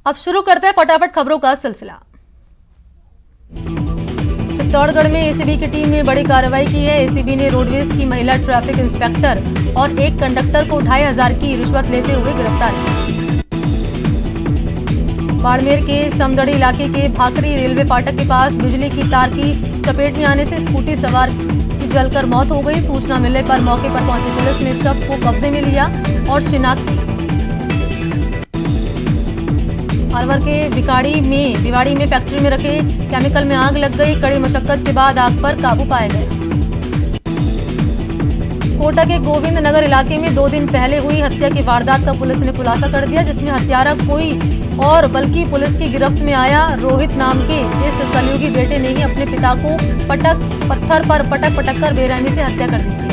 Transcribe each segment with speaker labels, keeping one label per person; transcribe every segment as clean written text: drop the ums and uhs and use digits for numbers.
Speaker 1: अब शुरू करते हैं फटाफट खबरों का सिलसिला। चित्तौड़गढ़ में एसीबी की टीम ने बड़ी कार्रवाई की है। एसीबी ने रोडवेज की महिला ट्रैफिक इंस्पेक्टर और एक कंडक्टर को 2500 की रिश्वत लेते हुए गिरफ्तार किया। बाड़मेर के समदड़ी इलाके के भाकरी रेलवे फाटक के पास बिजली की तार की चपेट में आने से स्कूटी सवार की जलकर मौत हो गई। सूचना मिलने पर मौके पर पहुंची पुलिस ने शव को कब्जे में लिया और शिनाख्त की। अलवर के भिवाड़ी में फैक्ट्री में रखे केमिकल में आग लग गई। कड़ी मशक्कत के बाद आग पर काबू पाया गया। कोटा के गोविंद नगर इलाके में 2 दिन पहले हुई हत्या की वारदात का पुलिस ने खुलासा कर दिया, जिसमें हत्यारा कोई और बल्कि पुलिस की गिरफ्त में आया रोहित नाम के इस कलयुगी बेटे ने ही अपने पिता को पत्थर पर पटक कर बेरहमी से हत्या कर दी थी।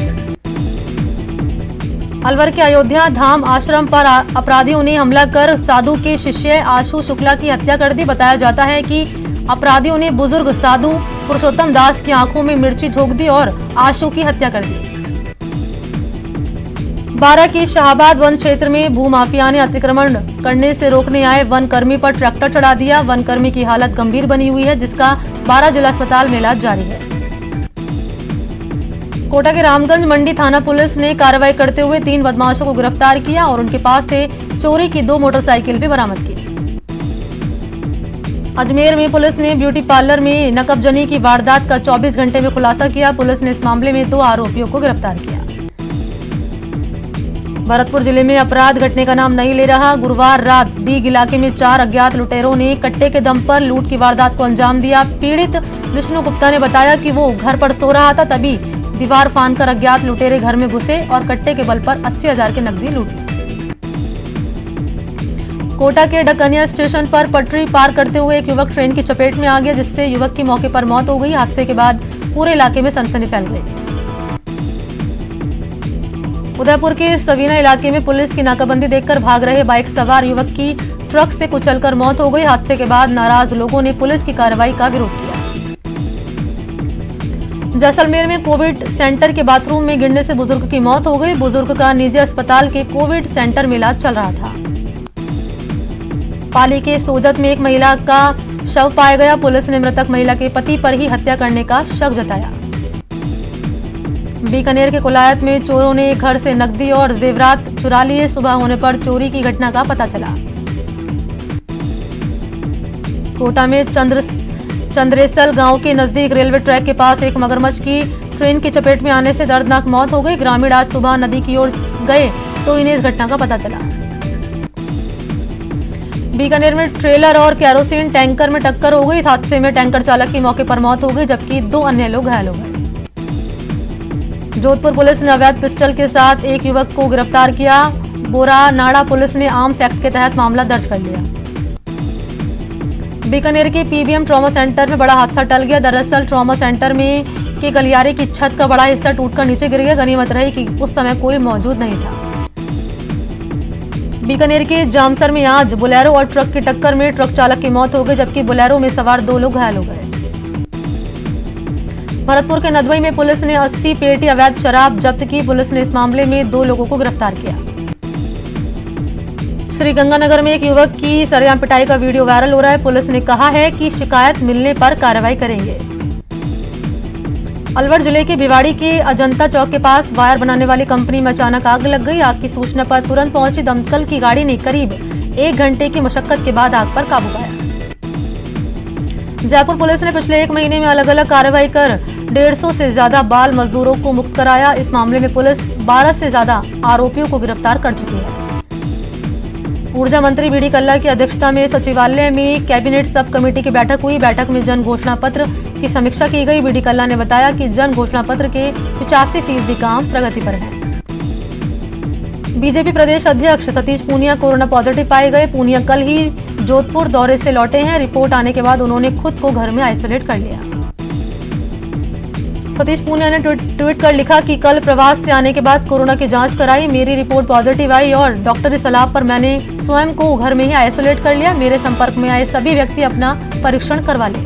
Speaker 1: अलवर के अयोध्या धाम आश्रम पर अपराधियों ने हमला कर साधु के शिष्य आशु शुक्ला की हत्या कर दी। बताया जाता है कि अपराधियों ने बुजुर्ग साधु पुरुषोत्तम दास की आंखों में मिर्ची झोंक दी और आशु की हत्या कर दी। बारा के शाहबाद वन क्षेत्र में भूमाफिया ने अतिक्रमण करने से रोकने आए वन कर्मी पर ट्रैक्टर चढ़ा दिया। वन कर्मी की हालत गंभीर बनी हुई है, जिसका बारा जिला अस्पताल में इलाज जारी है। कोटा के रामगंज मंडी थाना पुलिस ने कार्रवाई करते हुए 3 बदमाशों को गिरफ्तार किया और उनके पास से चोरी की 2 मोटरसाइकिल भी बरामद की। अजमेर में पुलिस ने ब्यूटी पार्लर में नकबजनी की वारदात का 24 घंटे में खुलासा किया। पुलिस ने इस मामले में 2 आरोपियों को गिरफ्तार किया। भरतपुर जिले में अपराध घटने का नाम नहीं ले रहा। गुरुवार रात डीग इलाके में 4 अज्ञात लुटेरों ने कट्टे के दम पर लूट की वारदात को अंजाम दिया। पीड़ित विष्णु गुप्ता ने बताया कि वो घर पर सो रहा था, तभी दीवार फांदकर अज्ञात लुटेरे घर में घुसे और कट्टे के बल पर 80,000 की नकदी लूट ली। कोटा के डकनिया स्टेशन पर पटरी पार करते हुए एक युवक ट्रेन की चपेट में आ गया, जिससे युवक की मौके पर मौत हो गई। हादसे के बाद पूरे इलाके में सनसनी फैल गई। उदयपुर के सवीना इलाके में पुलिस की नाकाबंदी देखकर भाग रहे बाइक सवार युवक की ट्रक से कुचलकर मौत हो गई। हादसे के बाद नाराज लोगों ने पुलिस की कार्रवाई का विरोध किया। जैसलमेर में कोविड सेंटर के बाथरूम में गिरने से बुजुर्ग की मौत हो गई। बुजुर्ग का निजी अस्पताल के कोविड सेंटर में इलाज चल रहा था। पाली के सोजत में एक महिला का शव पाया गया। पुलिस ने मृतक महिला के पति पर ही हत्या करने का शक जताया। बीकानेर के कोलायत में चोरों ने घर से नकदी और जेवरात चुरा लिए। सुबह होने पर चोरी की घटना का पता चला। कोटा में चंद्रेसल गांव के नजदीक रेलवे ट्रैक के पास एक मगरमच्छ की ट्रेन की चपेट में आने से दर्दनाक मौत हो गई। ग्रामीण आज सुबह नदी की ओर गए तो इन्हें इस घटना का पता चला। बीकानेर में ट्रेलर और कैरोसिन टैंकर में टक्कर हो गई। इस हादसे में टैंकर चालक की मौके पर मौत हो गई, जबकि 2 अन्य लोग घायल हो गए। जोधपुर पुलिस ने अवैध पिस्टल के साथ एक युवक को गिरफ्तार किया। बोरा नाड़ा पुलिस ने आर्म्स एक्ट के तहत मामला दर्ज कर लिया। बीकानेर के पीबीएम ट्रॉमा सेंटर में बड़ा हादसा टल गया। दरअसल ट्रॉमा सेंटर में के गलियारे की छत का बड़ा हिस्सा टूटकर नीचे गिर गया। गनीमत रही कि उस समय कोई मौजूद नहीं था। बीकानेर के जामसर में आज बोलेरो और ट्रक की टक्कर में ट्रक चालक की मौत हो गई, जबकि बोलेरो में सवार 2 लोग घायल हो गए। भरतपुर के नदवई में पुलिस ने 80 पेटी अवैध शराब जब्त की। पुलिस ने इस मामले में 2 लोगों को गिरफ्तार किया। श्रीगंगानगर में एक युवक की सरेआम पिटाई का वीडियो वायरल हो रहा है। पुलिस ने कहा है कि शिकायत मिलने पर कार्रवाई करेंगे। अलवर जिले के भिवाड़ी के अजंता चौक के पास वायर बनाने वाली कंपनी में अचानक आग लग गई। आग की सूचना पर तुरंत पहुंची दमकल की गाड़ी ने करीब 1 घंटे की मशक्कत के बाद आग पर काबू पाया। जयपुर पुलिस ने पिछले 1 महीने में अलग अलग कार्रवाई कर 150 से ज्यादा बाल मजदूरों को मुक्त कराया। इस मामले में पुलिस 12 से ज्यादा आरोपियों को गिरफ्तार कर चुकी है। ऊर्जा मंत्री बीडी कल्ला की अध्यक्षता में सचिवालय में कैबिनेट सब कमेटी की बैठक हुई। बैठक में जन घोषणा पत्र की समीक्षा की गई। बीडी कल्ला ने बताया कि जन घोषणा पत्र के 85% काम प्रगति पर है। बीजेपी प्रदेश अध्यक्ष सतीश पूनिया कोरोना पॉजिटिव पाए गए। पूनिया कल ही जोधपुर दौरे से लौटे हैं। रिपोर्ट आने के बाद उन्होंने खुद को घर में आइसोलेट कर लिया। सतीश पूनिया ने ट्वीट कर लिखा कि कल प्रवास से आने के बाद कोरोना की जांच कराई, मेरी रिपोर्ट पॉजिटिव आई और डॉक्टरी सलाह पर मैंने स्वयं को घर में ही आइसोलेट कर लिया। मेरे संपर्क में आए सभी व्यक्ति अपना परीक्षण करवा लें।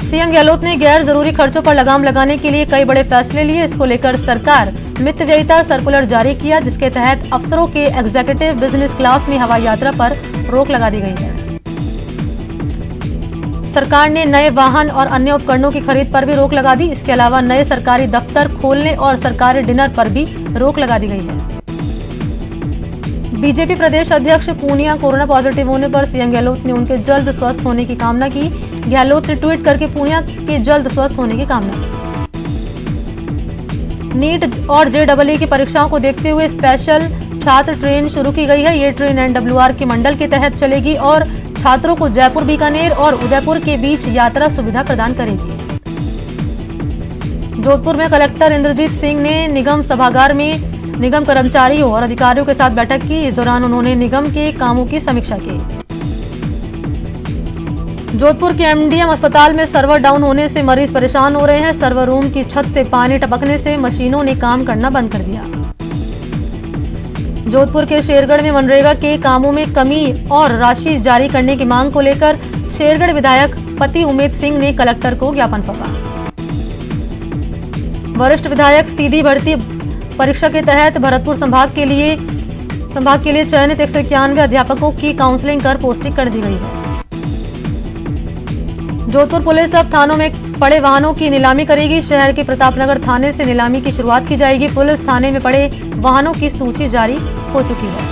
Speaker 1: सीएम गहलोत ने गैर जरूरी खर्चों पर लगाम लगाने के लिए कई बड़े फैसले लिए। इसको लेकर सरकार मितव्ययिता सर्कुलर जारी किया, जिसके तहत अफसरों के एग्जीक्यूटिव बिजनेस क्लास में हवाई यात्रा पर रोक लगा दी गई है। सरकार ने नए वाहन और अन्य उपकरणों की खरीद पर भी रोक लगा दी। इसके अलावा नए सरकारी दफ्तर खोलने और सरकारी डिनर पर भी रोक लगा दी गई है। बीजेपी प्रदेश अध्यक्ष पूनिया कोरोना पॉजिटिव होने पर सीएम गहलोत ने उनके जल्द स्वस्थ होने की कामना की। गहलोत ने ट्वीट करके पूनिया के जल्द स्वस्थ होने की कामना की। नीट और जेईई की परीक्षाओं को देखते हुए स्पेशल छात्र ट्रेन शुरू की गई है। ये ट्रेन एनडब्ल्यूआर के मंडल के तहत चलेगी और छात्रों को जयपुर, बीकानेर और उदयपुर के बीच यात्रा सुविधा प्रदान करेगी। जोधपुर में कलेक्टर इंद्रजीत सिंह ने निगम सभागार में निगम कर्मचारियों और अधिकारियों के साथ बैठक की। इस दौरान उन्होंने निगम के कामों की समीक्षा की। जोधपुर के एमडीएम अस्पताल में सर्वर डाउन होने से मरीज परेशान हो रहे हैं। सर्वर रूम की छत से पानी टपकने से मशीनों ने काम करना बंद कर दिया। जोधपुर के शेरगढ़ में मनरेगा के कामों में कमी और राशि जारी करने की मांग को लेकर शेरगढ़ विधायक पति उमेद सिंह ने कलेक्टर को ज्ञापन सौंपा। वरिष्ठ विधायक सीधी भर्ती परीक्षा के तहत भरतपुर संभाग के लिए चयनित 191 अध्यापकों की काउंसलिंग कर पोस्टिंग कर दी गई है। जोधपुर पुलिस अब थानों में पड़े वाहनों की नीलामी करेगी। शहर के प्रतापनगर थाने से नीलामी की शुरुआत की जाएगी। पुलिस थाने में पड़े वाहनों की सूची जारी हो चुकी है।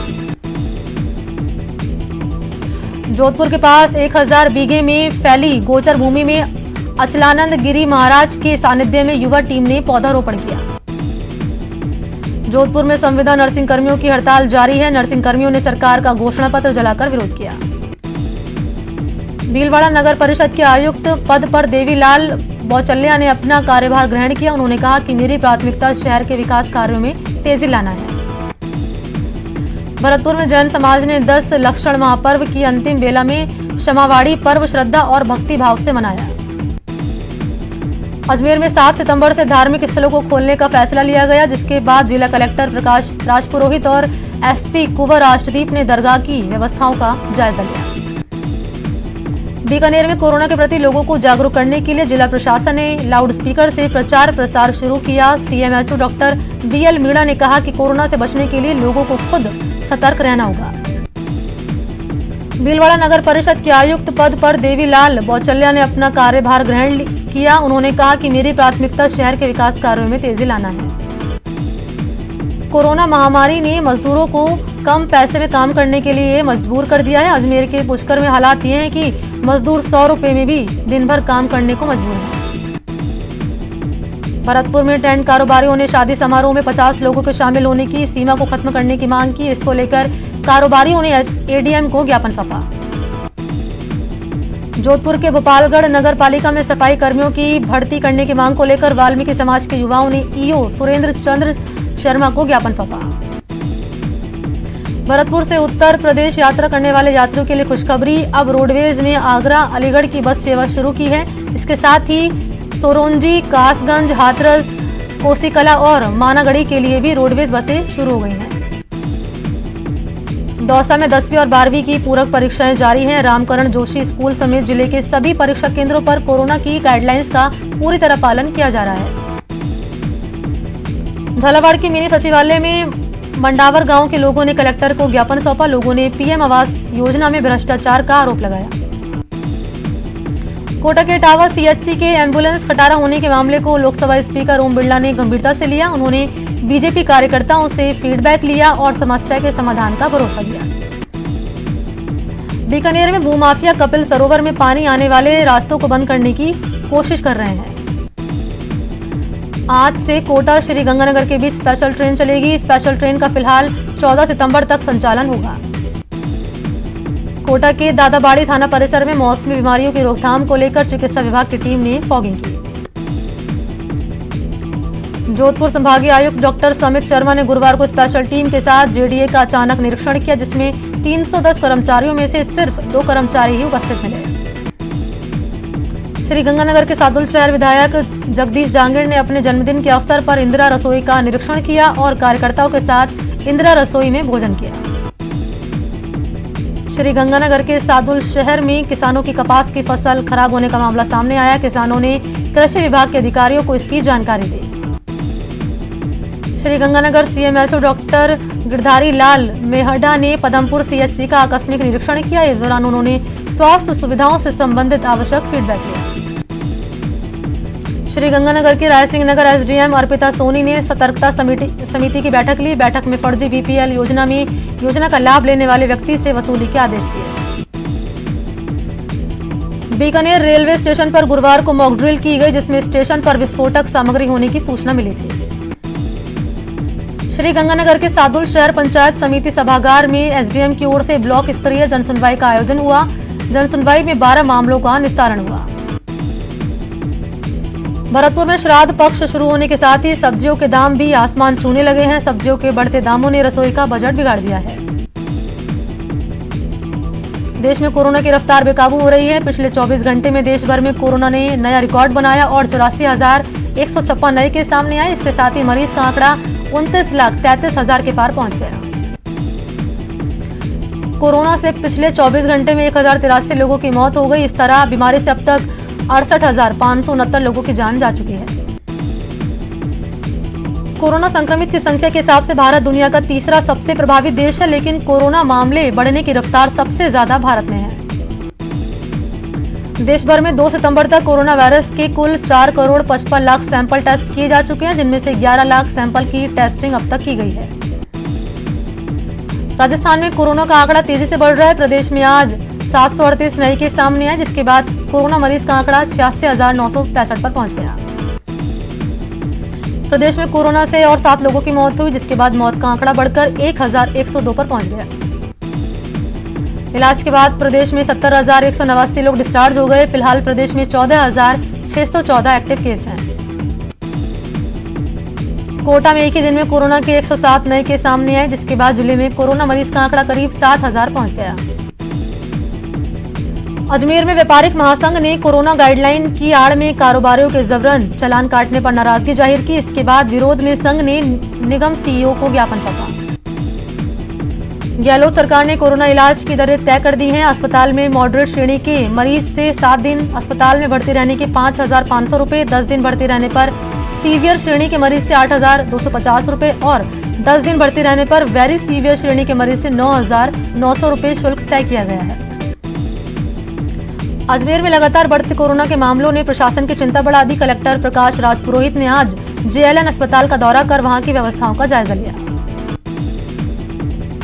Speaker 1: जोधपुर के पास 1000 बीघे में फैली गोचर भूमि में अचलानंद गिरी महाराज के सानिध्य में युवा टीम ने पौधारोपण किया। जोधपुर में संविदा नर्सिंग कर्मियों की हड़ताल जारी है। नर्सिंग कर्मियों ने सरकार का घोषणा पत्र जलाकर विरोध किया। भीलवाड़ा नगर परिषद के आयुक्त पद पर देवीलाल बौचल्या ने अपना कार्यभार ग्रहण किया। उन्होंने कहा कि मेरी प्राथमिकता शहर के विकास कार्यों में तेजी लाना है। भरतपुर में जैन समाज ने 10 लक्षण महापर्व की अंतिम बेला में क्षमावाड़ी पर्व श्रद्धा और भक्ति भाव से मनाया। अजमेर में 7 सितंबर से धार्मिक स्थलों को खोलने का फैसला लिया गया, जिसके बाद जिला कलेक्टर प्रकाश राजपुरोहित और एसपी कुंवर राष्ट्रदीप ने दरगाह की व्यवस्थाओं का जायजा लिया। बीकानेर में कोरोना के प्रति लोगों को जागरूक करने के लिए जिला प्रशासन ने लाउड स्पीकर से प्रचार प्रसार शुरू किया। सीएमएचओ डॉक्टर बीएल मीणा ने कहा कि कोरोना से बचने के लिए लोगों को खुद सतर्क रहना होगा। भीलवाड़ा नगर परिषद के आयुक्त पद पर देवीलाल बौचल्या ने अपना कार्यभार ग्रहण किया। उन्होंने कहा कि मेरी प्राथमिकता शहर के विकास कार्यों में तेजी लाना है। कोरोना महामारी ने मजदूरों को कम पैसे में काम करने के लिए मजबूर कर दिया है। अजमेर के पुष्कर में हालात ये हैं कि मजदूर 100 रुपए में भी दिन भर काम करने को मजबूर है। भरतपुर में टेंट कारोबारियों ने शादी समारोह में 50 लोगों के शामिल होने की सीमा को खत्म करने की मांग की। इसको लेकर कारोबारियों ने एडीएम को ज्ञापन सौंपा। जोधपुर के भोपालगढ़ नगर पालिका में सफाई कर्मियों की भर्ती करने की मांग को लेकर वाल्मीकि समाज के युवाओं ने ईओ सुरेंद्र चंद्र शर्मा को ज्ञापन सौंपा। भरतपुर से उत्तर प्रदेश यात्रा करने वाले यात्रियों के लिए खुशखबरी, अब रोडवेज ने आगरा अलीगढ़ की बस सेवा शुरू की है। इसके साथ ही सोरोंजी, कासगंज, हाथरस, कोसीकला और मानागढ़ी के लिए भी रोडवेज बसें शुरू हो गई हैं। दौसा में 10वीं और 12वीं की पूरक परीक्षाएं जारी हैं। रामकरण जोशी स्कूल समेत जिले के सभी परीक्षा केंद्रों पर कोरोना की गाइडलाइंस का पूरी तरह पालन किया जा रहा है। झालावाड़ की मिनी सचिवालय में मंडावर गांव के लोगों ने कलेक्टर को ज्ञापन सौंपा। लोगों ने पीएम आवास योजना में भ्रष्टाचार का आरोप लगाया। कोटा के टावर सीएचसी के एम्बुलेंस खटारा होने के मामले को लोकसभा स्पीकर ओम बिरला ने गंभीरता से लिया। उन्होंने बीजेपी कार्यकर्ताओं से फीडबैक लिया और समस्या के समाधान का भरोसा दिया। बीकानेर में भूमाफिया कपिल सरोवर में पानी आने वाले रास्तों को बंद करने की कोशिश कर रहे हैं। आज से कोटा श्री गंगानगर के बीच स्पेशल ट्रेन चलेगी। स्पेशल ट्रेन का फिलहाल 14 सितंबर तक संचालन होगा। कोटा के दादाबाड़ी थाना परिसर में मौसमी बीमारियों की रोकथाम को लेकर चिकित्सा विभाग की टीम ने फॉगिंग की। जोधपुर संभागीय आयुक्त डॉक्टर समित शर्मा ने गुरुवार को स्पेशल टीम के साथ जेडीए का अचानक निरीक्षण किया, जिसमें 310 कर्मचारियों में से सिर्फ 2 कर्मचारी ही उपस्थित मिले। श्री गंगानगर के सादुल शहर विधायक जगदीश जांगीर ने अपने जन्मदिन के अवसर पर इंदिरा रसोई का निरीक्षण किया और कार्यकर्ताओं के साथ इंदिरा रसोई में भोजन किया। श्री गंगानगर के सादुल शहर में किसानों की कपास की फसल खराब होने का मामला सामने आया। किसानों ने कृषि विभाग के अधिकारियों को इसकी जानकारी दी। श्रीगंगानगर सीएमएचओ डॉक्टर गिरधारी लाल मेहडा ने पदमपुर सीएचसी का आकस्मिक निरीक्षण किया। इस दौरान उन्होंने स्वास्थ्य सुविधाओं से संबंधित आवश्यक फीडबैक लिया। श्रीगंगानगर के रायसिंह नगर एसडीएम अर्पिता सोनी ने सतर्कता समिति की बैठक ली। बैठक में फर्जी बीपीएल योजना का लाभ लेने वाले व्यक्ति से वसूली के आदेश दिए। बीकानेर रेलवे स्टेशन पर गुरुवार को मॉक ड्रिल की गई, जिसमें स्टेशन पर विस्फोटक सामग्री होने की सूचना मिली थी। श्रीगंगानगर के सादुल शहर पंचायत समिति सभागार में एसडीएम की ओर से ब्लॉक स्तरीय जनसुनवाई का आयोजन हुआ। जनसुनवाई में 12 मामलों का निस्तारण हुआ। भरतपुर में श्राद्ध पक्ष शुरू होने के साथ ही सब्जियों के दाम भी आसमान छूने लगे हैं। सब्जियों के बढ़ते दामों ने रसोई का बजट बिगाड़ दिया है। देश में कोरोना की रफ्तार बेकाबू हो रही है। पिछले 24 घंटे में देश भर में कोरोना ने नया रिकॉर्ड बनाया और 84,156 नए केस सामने आए। इसके साथ ही मरीज का आंकड़ा 29,33,000 के पार पहुंच गया। कोरोना से पिछले 24 घंटे में 1,083 लोगों की मौत हो गई। इस तरह बीमारी से अब तक 68,569 लोगों की जान जा चुकी है। कोरोना संक्रमित की संख्या के हिसाब से भारत दुनिया का तीसरा सबसे प्रभावित देश है, लेकिन कोरोना मामले बढ़ने की रफ्तार सबसे ज्यादा भारत में है। देश भर में 2 सितंबर तक कोरोना वायरस के कुल 4,55 लाख सैंपल टेस्ट किए जा चुके हैं, जिनमें से 11 लाख सैंपल की टेस्टिंग अब तक की गई है। राजस्थान में कोरोना का आंकड़ा तेजी से बढ़ रहा है। प्रदेश में आज 738 नए केस सामने आए, जिसके बाद कोरोना मरीज का आंकड़ा 86,965 पर पहुंच गया। प्रदेश में कोरोना से और 7 लोगों की मौत हुई, जिसके बाद मौत का आंकड़ा बढ़कर 1,102 पर पहुंच गया। इलाज के बाद प्रदेश में 70,189 लोग डिस्चार्ज हो गए। फिलहाल प्रदेश में 14,614 एक्टिव केस हैं। कोटा में एक ही दिन में कोरोना के 107 नए केस सामने आए, जिसके बाद जिले में कोरोना मरीज का आंकड़ा करीब 7,000 पहुंच गया। अजमेर में व्यापारिक महासंघ ने कोरोना गाइडलाइन की आड़ में कारोबारियों के जबरन चालान काटने पर नाराजगी जाहिर की। इसके बाद विरोध में संघ ने निगम सीईओ को ज्ञापन सौंपा। गहलोत सरकार ने कोरोना इलाज की दरें तय कर दी हैं। अस्पताल में मॉडरेट श्रेणी के मरीज से 7 दिन अस्पताल में भर्ती रहने के 5,500 रुपए, 10 दिन भर्ती रहने पर सीवियर श्रेणी के मरीज से 8,250 रुपए और 10 दिन भर्ती रहने पर वेरी सीवियर श्रेणी के मरीज से 9,900 रुपए शुल्क तय किया गया है। अजमेर में लगातार बढ़ते कोरोना के मामलों ने प्रशासन की चिंता बढ़ा दी। कलेक्टर प्रकाश राज पुरोहित ने आज जेएलएन अस्पताल का दौरा कर वहां की व्यवस्थाओं का जायजा लिया।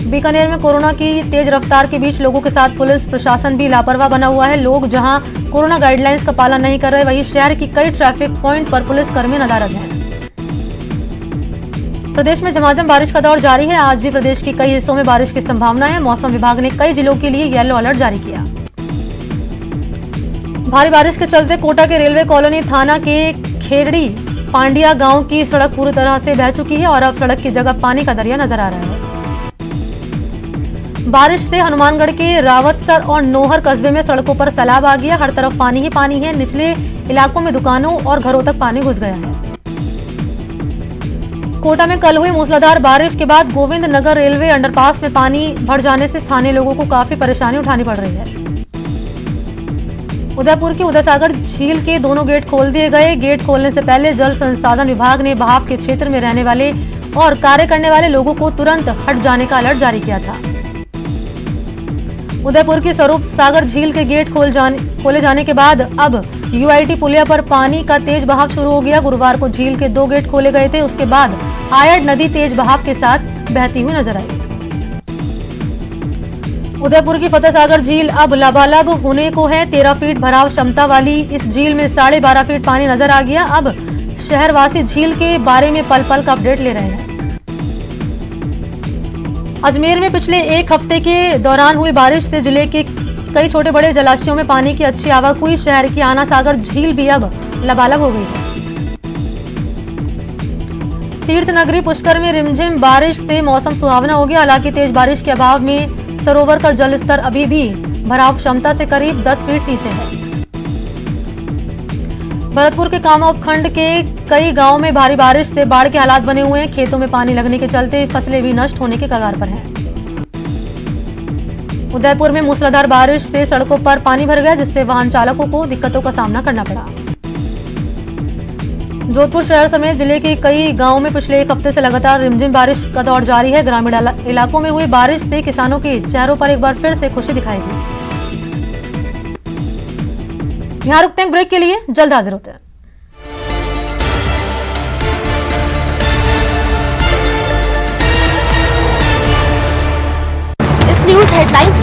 Speaker 1: बीकानेर में कोरोना की तेज रफ्तार के बीच लोगों के साथ पुलिस प्रशासन भी लापरवाह बना हुआ है। लोग जहां कोरोना गाइडलाइंस का पालन नहीं कर रहे, वहीं शहर की कई ट्रैफिक पॉइंट पर पुलिसकर्मी नदारद हैं। प्रदेश में झमाझम बारिश का दौर जारी है। आज भी प्रदेश के कई हिस्सों में बारिश की संभावना है। मौसम विभाग ने कई जिलों के लिए येलो अलर्ट जारी किया। भारी बारिश के चलते कोटा के रेलवे कॉलोनी थाना के खेरड़ी पांडिया गांव की सड़क पूरी तरह से बह चुकी है और अब सड़क की जगह पानी का दरिया नजर आ रहा है। बारिश से हनुमानगढ़ के रावतसर और नोहर कस्बे में सड़कों पर सैलाब आ गया। हर तरफ पानी ही पानी है। निचले इलाकों में दुकानों और घरों तक पानी घुस गया है। कोटा में कल हुई मूसलाधार बारिश के बाद गोविंद नगर रेलवे अंडरपास में पानी भर जाने से स्थानीय लोगों को काफी परेशानी उठानी पड़ रही है। उदयपुर की उदयसागर झील के दोनों गेट खोल दिए गए। गेट खोलने से पहले जल संसाधन विभाग ने बहाव के क्षेत्र में रहने वाले और कार्य करने वाले लोगों को तुरंत हट जाने का अलर्ट जारी किया था। उदयपुर की स्वरूप सागर झील के गेट खोले जाने के बाद अब यूआईटी पुलिया पर पानी का तेज बहाव शुरू हो गया। गुरुवार को झील के 2 गेट खोले गए थे। उसके बाद आयड़ नदी तेज बहाव के साथ बहती हुई नजर आई। उदयपुर की फतेह सागर झील अब लबालब होने को है। 13 फीट भराव क्षमता वाली इस झील में 12.5 फीट पानी नजर आ गया। अब शहरवासी झील के बारे में पल पल का अपडेट ले रहे हैं। अजमेर में पिछले एक हफ्ते के दौरान हुई बारिश से जिले के कई छोटे बड़े जलाशयों में पानी की अच्छी आवक हुई। शहर की आना सागर झील भी अब लबालब हो गई है। तीर्थ नगरी पुष्कर में रिमझिम बारिश से मौसम सुहावना हो गया। हालांकि तेज बारिश के अभाव में सरोवर का जल स्तर अभी भी भराव क्षमता से करीब 10 फीट नीचे है। भरतपुर के कामा उपखंड के कई गांवों में भारी बारिश से बाढ़ के हालात बने हुए हैं। खेतों में पानी लगने के चलते फसलें भी नष्ट होने के कगार पर हैं। उदयपुर में मूसलाधार बारिश से सड़कों पर पानी भर गया, जिससे वाहन चालकों को दिक्कतों का सामना करना पड़ा। जोधपुर शहर समेत जिले के कई गांवों में पिछले एक हफ्ते से लगातार रिमझिम बारिश का दौर जारी है। ग्रामीण इलाकों में हुई बारिश से किसानों के चेहरों पर एक बार फिर से खुशी दिखाई दी। यहां रुकते हैं ब्रेक के लिए, जल्द हाजिर होते हैं।
Speaker 2: इस न्यूज हेडलाइंस